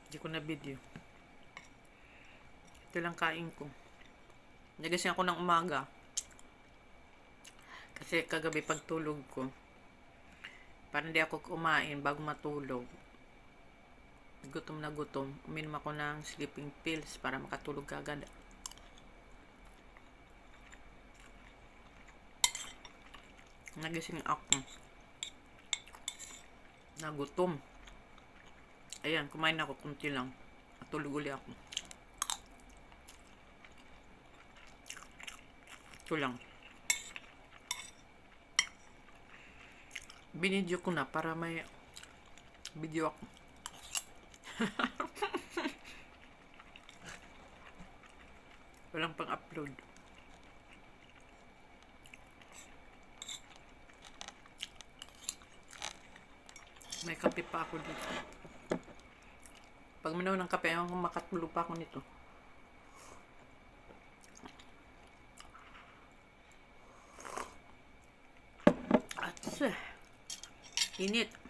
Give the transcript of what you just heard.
Hindi ko na video. Ito lang kain ko. Nagising ako ng umaga. Kasi kagabi pagtulog ko, parang hindi ako kumain bago matulog. Gutom na gutom. Uminom ako ng sleeping pills para makatulog agad. Nagising ako. Nagutom. Ayan, kumain ako kunti lang. Matulog uli ako. Ito lang. Binidyo ko na para may video ako. Walang pang-upload. May kape pa ako dito. Pag minaw ng kape, ayaw kong makatulog pa ako nito. At init.